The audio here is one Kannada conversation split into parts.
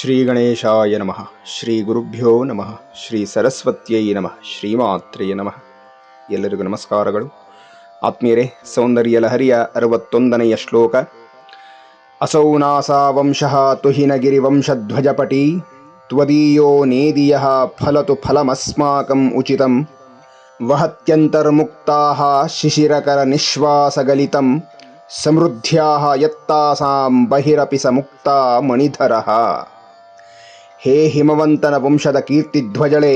ಶ್ರೀ ಗಣೇಶಾಯ ನಮಃ. ಶ್ರೀ ಗುರುಭ್ಯೋ ನಮಃ. ಶ್ರೀ ಸರಸ್ವತ್ಯೈ ನಮಃ. ಶ್ರೀಮಾತ್ರೇಯ ನಮಃ. ಎಲ್ಲರಿಗೂ ನಮಸ್ಕಾರಗಳು. ಆತ್ಮೀಯರೇ, ಸೌಂದರ್ಯ ಲಹರಿಯ 61ನೆಯ ಶ್ಲೋಕ. ಅಸೌ ನಾಸಾ ವಂಶಃ ತುಹಿನಗಿರಿವಂಶಧ್ವಜಪಟಿ ತ್ವದೀಯೋ ನೇದಿಯಃ ಫಲತು ಫಲಮಸ್ಮಾಕಂ ಉಚಿತಂ ವಹತ್ಯಂತರ್ಮುಕ್ತಾಃ ಶಿಶಿರಕರ ನಿಶ್ವಾಸಗಲಿತಂ ಸಮೃದ್ಧ್ಯಾಃ ಯತ್ತಾಸಾಂ ಬಹಿರಪಿ ಸ ಮುಕ್ತಾ ಮಣಿಧರಃ. ಹೇ ಹಿಮವಂತನ ವಂಶದ ಕೀರ್ತಿಧ್ವಜಳೆ,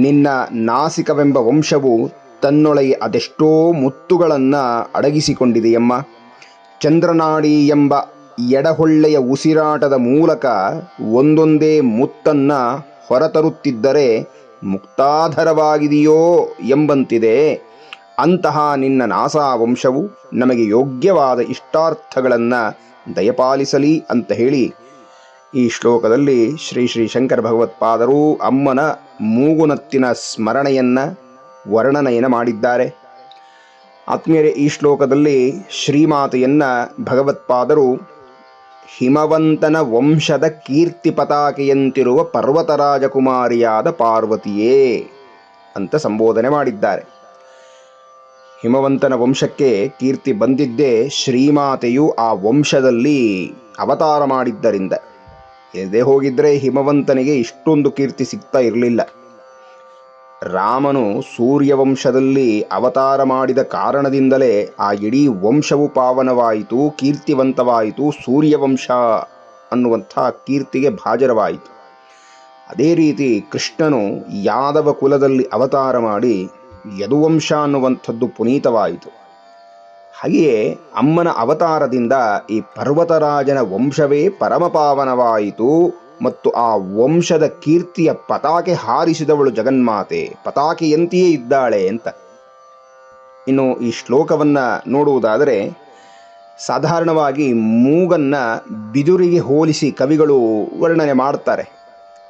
ನಿನ್ನ ನಾಸಿಕವೆಂಬ ವಂಶವು ತನ್ನೊಳಗೆ ಅದೆಷ್ಟೋ ಮುತ್ತುಗಳನ್ನು ಅಡಗಿಸಿಕೊಂಡಿದೆಯಮ್ಮ. ಚಂದ್ರನಾಡಿ ಎಂಬ ಎಡಹೊಳ್ಳೆಯ ಉಸಿರಾಟದ ಮೂಲಕ ಒಂದೊಂದೇ ಮುತ್ತನ್ನು ಹೊರತರುತ್ತಿದ್ದರೆ ಮುಕ್ತಾಧರವಾಗಿದೆಯೋ ಎಂಬಂತಿದೆ. ಅಂತಹ ನಿನ್ನ ನಾಸಾ ವಂಶವು ನಮಗೆ ಯೋಗ್ಯವಾದ ಇಷ್ಟಾರ್ಥಗಳನ್ನು ದಯಪಾಲಿಸಲಿ ಅಂತ ಹೇಳಿ ಈ ಶ್ಲೋಕದಲ್ಲಿ ಶ್ರೀ ಶ್ರೀ ಶಂಕರ ಭಗವತ್ಪಾದರು ಅಮ್ಮನ ಮೂಗುನತ್ತಿನ ಸ್ಮರಣೆಯನ್ನು ವರ್ಣನೆಯನ್ನು ಮಾಡಿದ್ದಾರೆ. ಆತ್ಮೀಯರೇ, ಈ ಶ್ಲೋಕದಲ್ಲಿ ಶ್ರೀಮಾತೆಯನ್ನು ಭಗವತ್ಪಾದರು ಹಿಮವಂತನ ವಂಶದ ಕೀರ್ತಿ ಪತಾಕೆಯಂತಿರುವ ಪರ್ವತರಾಜಕುಮಾರಿಯಾದ ಪಾರ್ವತಿಯೇ ಅಂತ ಸಂಬೋಧನೆ ಮಾಡಿದ್ದಾರೆ. ಹಿಮವಂತನ ವಂಶಕ್ಕೆ ಕೀರ್ತಿ ಬಂದಿದ್ದೇ ಶ್ರೀಮಾತೆಯು ಆ ವಂಶದಲ್ಲಿ ಅವತಾರ ಮಾಡಿದ್ದರಿಂದ. ಇಲ್ಲದೆ ಹೋಗಿದ್ದರೆ ಹಿಮವಂತನಿಗೆ ಇಷ್ಟೊಂದು ಕೀರ್ತಿ ಸಿಗ್ತಾ ಇರಲಿಲ್ಲ. ರಾಮನು ಸೂರ್ಯವಂಶದಲ್ಲಿ ಅವತಾರ ಮಾಡಿದ ಕಾರಣದಿಂದಲೇ ಆ ಇಡೀ ವಂಶವು ಪಾವನವಾಯಿತು, ಕೀರ್ತಿವಂತವಾಯಿತು. ಸೂರ್ಯವಂಶ ಅನ್ನುವಂಥ ಕೀರ್ತಿಗೆ ಭಾಜನವಾಯಿತು. ಅದೇ ರೀತಿ ಕೃಷ್ಣನು ಯಾದವ ಕುಲದಲ್ಲಿ ಅವತಾರ ಮಾಡಿ ಯದುವಂಶ ಅನ್ನುವಂಥದ್ದು ಪುನೀತವಾಯಿತು. ಹಾಗೆಯೇ ಅಮ್ಮನ ಅವತಾರದಿಂದ ಈ ಪರ್ವತರಾಜನ ವಂಶವೇ ಪರಮಪಾವನವಾಯಿತು ಮತ್ತು ಆ ವಂಶದ ಕೀರ್ತಿಯ ಪತಾಕೆ ಹಾರಿಸಿದವಳು ಜಗನ್ಮಾತೆ, ಪತಾಕೆಯಂತೆಯೇ ಇದ್ದಾಳೆ ಅಂತ. ಇನ್ನು ಈ ಶ್ಲೋಕವನ್ನು ನೋಡುವುದಾದರೆ, ಸಾಧಾರಣವಾಗಿ ಮೂಗನ್ನು ಬಿದುರಿಗೆ ಹೋಲಿಸಿ ಕವಿಗಳು ವರ್ಣನೆ ಮಾಡ್ತಾರೆ.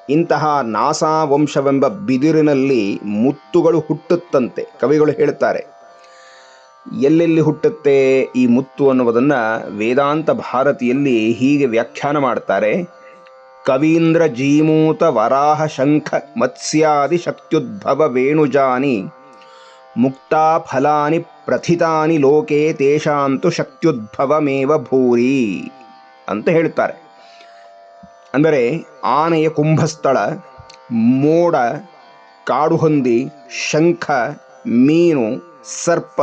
ಇಂತಹ ನಾಸಾ ವಂಶವೆಂಬ ಬಿದಿರಿನಲ್ಲಿ ಮುತ್ತುಗಳು ಹುಟ್ಟುತ್ತಂತೆ ಕವಿಗಳು ಹೇಳ್ತಾರೆ. ಎಲ್ಲೆಲ್ಲಿ ಹುಟ್ಟುತ್ತೆ ಈ ಮುತ್ತು ಅನ್ನುವುದನ್ನು ವೇದಾಂತ ಭಾರತಿಯಲ್ಲಿ ಹೀಗೆ ವ್ಯಾಖ್ಯಾನ ಮಾಡ್ತಾರೆ. ಕವೀಂದ್ರ ಜೀಮೂತ ವರಾಹ ಶಂಖ ಮತ್ಸ್ಯಾದಿ ಶಕ್ತ್ಯುದ್ಭವ ವೇಣುಜಾನಿ ಮುಕ್ತಾ ಫಲಾನಿ ಪ್ರಥಿತಾನಿ ಲೋಕೆ ತೇಷಾಂತು ಶಕ್ತ್ಯುದ್ಭವಮೇವ ಭೂರಿ ಅಂತ ಹೇಳ್ತಾರೆ. ಅಂದರೆ ಆನೆಯ ಕುಂಭಸ್ಥಳ, ಮೋಡ, ಕಾಡುಹಂದಿ, ಶಂಖ, ಮೀನು, ಸರ್ಪ,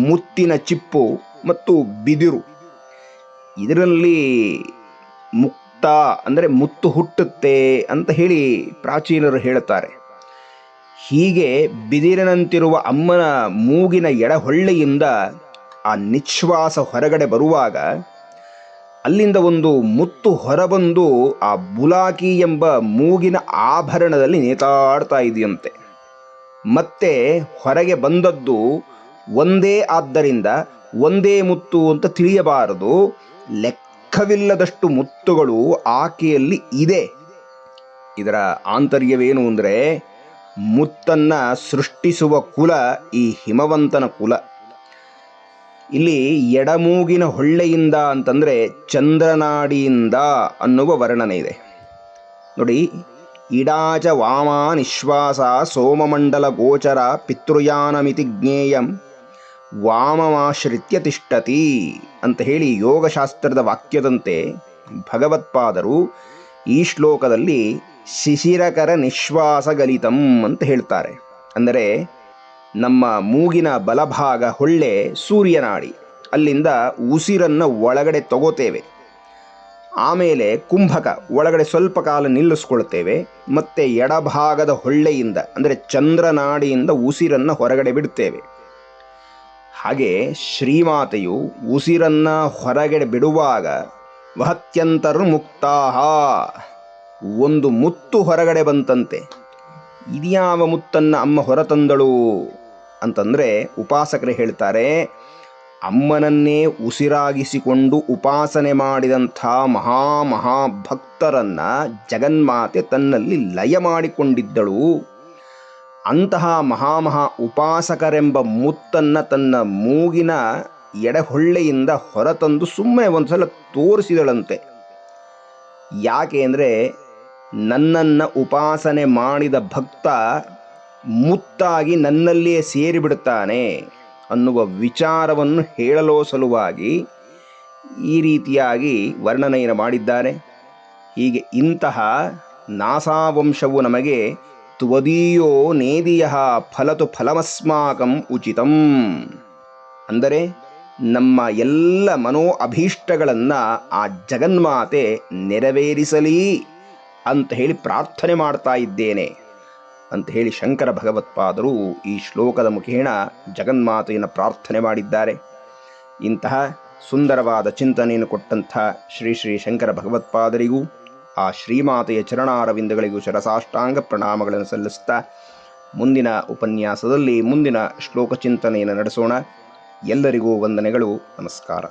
ಮುತ್ತಿನ ಚಿಪ್ಪು ಮತ್ತು ಬಿದಿರು, ಇದರಲ್ಲಿ ಮುಕ್ತ ಅಂದರೆ ಮುತ್ತು ಹುಟ್ಟುತ್ತೆ ಅಂತ ಹೇಳಿ ಪ್ರಾಚೀನರು ಹೇಳುತ್ತಾರೆ. ಹೀಗೆ ಬಿದಿರಿನಂತಿರುವ ಅಮ್ಮನ ಮೂಗಿನ ಎಡಹೊಳ್ಳೆಯಿಂದ ಆ ನಿಶ್ವಾಸ ಹೊರಗಡೆ ಬರುವಾಗ ಅಲ್ಲಿಂದ ಒಂದು ಮುತ್ತು ಹೊರಬಂದು ಆ ಬುಲಾಕಿ ಎಂಬ ಮೂಗಿನ ಆಭರಣದಲ್ಲಿ ನೇತಾಡ್ತಾ ಇದೆಯಂತೆ. ಮತ್ತೆ ಹೊರಗೆ ಬಂದದ್ದು ಒಂದೇ ಆದ್ದರಿಂದ ಒಂದೇ ಮುತ್ತು ಅಂತ ತಿಳಿಯಬಾರದು. ಲೆಕ್ಕವಿಲ್ಲದಷ್ಟು ಮುತ್ತುಗಳು ಆಕೆಯಲ್ಲಿ ಇದೆ. ಇದರ ಆಂತರ್ಯವೇನು ಅಂದರೆ, ಮುತ್ತನ್ನು ಸೃಷ್ಟಿಸುವ ಕುಲ ಈ ಹಿಮವಂತನ ಕುಲ. ಇಲ್ಲಿ ಎಡಮೂಗಿನ ಹೊಳ್ಳೆಯಿಂದ ಅಂತಂದರೆ ಚಂದ್ರನಾಡಿಯಿಂದ ಅನ್ನುವ ವರ್ಣನೆ ಇದೆ ನೋಡಿ. ಇಡಾಚ ವಾಮ ನಿಶ್ವಾಸ ಸೋಮಮಂಡಲ ಗೋಚರ ಪಿತೃಯಾನಮಿತಿ ಜ್ಞೇಯಂ ವಾಮಮಾಶ್ರಿತ್ಯ ತಿಷ್ಠತಿ ಅಂತ ಹೇಳಿ ಯೋಗಶಾಸ್ತ್ರದ ವಾಕ್ಯದಂತೆ ಭಗವತ್ಪಾದರು ಈ ಶ್ಲೋಕದಲ್ಲಿ ಶಿಶಿರಕರ ನಿಶ್ವಾಸಗಲಿತಂ ಅಂತ ಹೇಳ್ತಾರೆ. ಅಂದರೆ ನಮ್ಮ ಮೂಗಿನ ಬಲಭಾಗ ಹೊಳ್ಳೆ ಸೂರ್ಯನಾಡಿ, ಅಲ್ಲಿಂದ ಉಸಿರನ್ನು ಒಳಗಡೆ ತಗೋತೇವೆ. ಆಮೇಲೆ ಕುಂಭಕ ಒಳಗಡೆ ಸ್ವಲ್ಪ ಕಾಲ ನಿಲ್ಲಿಸ್ಕೊಳ್ತೇವೆ. ಮತ್ತು ಎಡಭಾಗದ ಹೊಳ್ಳೆಯಿಂದ ಅಂದರೆ ಚಂದ್ರನಾಡಿಯಿಂದ ಉಸಿರನ್ನು ಹೊರಗಡೆ ಬಿಡುತ್ತೇವೆ. ಹಾಗೆ ಶ್ರೀಮಾತೆಯು ಉಸಿರನ್ನು ಹೊರಗಡೆ ಬಿಡುವಾಗ ವಹತ್ಯಂತರ್ಮುಕ್ತಾಃ ಒಂದು ಮುತ್ತು ಹೊರಗಡೆ ಬಂತಂತೆ. ಇದ್ಯಾವ ಮುತ್ತನ್ನು ಅಮ್ಮ ಹೊರತಂದಳು ಅಂತಂದರೆ ಉಪಾಸಕರು ಹೇಳ್ತಾರೆ, ಅಮ್ಮನನ್ನೇ ಉಸಿರಾಗಿಸಿಕೊಂಡು ಉಪಾಸನೆ ಮಾಡಿದಂಥ ಮಹಾಭಕ್ತರನ್ನು ಜಗನ್ಮಾತೆ ತನ್ನಲ್ಲಿ ಲಯ ಮಾಡಿಕೊಂಡಿದ್ದಳು. ಅಂತಹ ಉಪಾಸಕರೆಂಬ ಮುತ್ತನ್ನು ತನ್ನ ಮೂಗಿನ ಎಡಹೊಳ್ಳೆಯಿಂದ ಹೊರತಂದು ಸುಮ್ಮನೆ ಒಂದು ಸಲ ತೋರಿಸಿದಳಂತೆ. ಯಾಕೆ ಅಂದರೆ ನನ್ನನ್ನು ಉಪಾಸನೆ ಮಾಡಿದ ಭಕ್ತ ಮುತ್ತಾಗಿ ನನ್ನಲ್ಲಿಯೇ ಸೇರಿಬಿಡುತ್ತಾನೆ ಅನ್ನುವ ವಿಚಾರವನ್ನು ಹೇಳಲೋ ಸಲುವಾಗಿ ಈ ರೀತಿಯಾಗಿ ವರ್ಣನೆಯನ್ನು ಮಾಡಿದ್ದಾರೆ. ಹೀಗೆ ಇಂತಹ ನಾಸಾವಂಶವು ನಮಗೆ ತ್ವದೀಯೋ ನೇದಿಯ ಫಲತು ಫಲಮಸ್ಮಾಕಂ ಉಚಿತಂ, ಅಂದರೆ ನಮ್ಮ ಎಲ್ಲ ಮನೋ ಅಭೀಷ್ಟಗಳನ್ನು ಆ ಜಗನ್ಮಾತೆ ನೆರವೇರಿಸಲಿ ಅಂತ ಹೇಳಿ ಪ್ರಾರ್ಥನೆ ಮಾಡ್ತಾ ಇದ್ದೇನೆ ಅಂತ ಹೇಳಿ ಶಂಕರ ಭಗವತ್ಪಾದರು ಈ ಶ್ಲೋಕದ ಮುಖೇನ ಜಗನ್ಮಾತೆಯನ್ನು ಪ್ರಾರ್ಥನೆ ಮಾಡಿದ್ದಾರೆ. ಇಂತಹ ಸುಂದರವಾದ ಚಿಂತನೆಯನ್ನು ಕೊಟ್ಟಂಥ ಶ್ರೀ ಶ್ರೀ ಶಂಕರ ಭಗವತ್ಪಾದರಿಗೂ ಆ ಶ್ರೀಮಾತೆಯ ಚರಣಾರವಿಂದಗಳಿಗೂ ಶಿರಸಾಷ್ಟಾಂಗ ಪ್ರಣಾಮಗಳನ್ನು ಸಲ್ಲಿಸ್ತಾ ಮುಂದಿನ ಉಪನ್ಯಾಸದಲ್ಲಿ ಮುಂದಿನ ಶ್ಲೋಕ ಚಿಂತನೆಯನ್ನು ನಡೆಸೋಣ. ಎಲ್ಲರಿಗೂ ವಂದನೆಗಳು. ನಮಸ್ಕಾರ.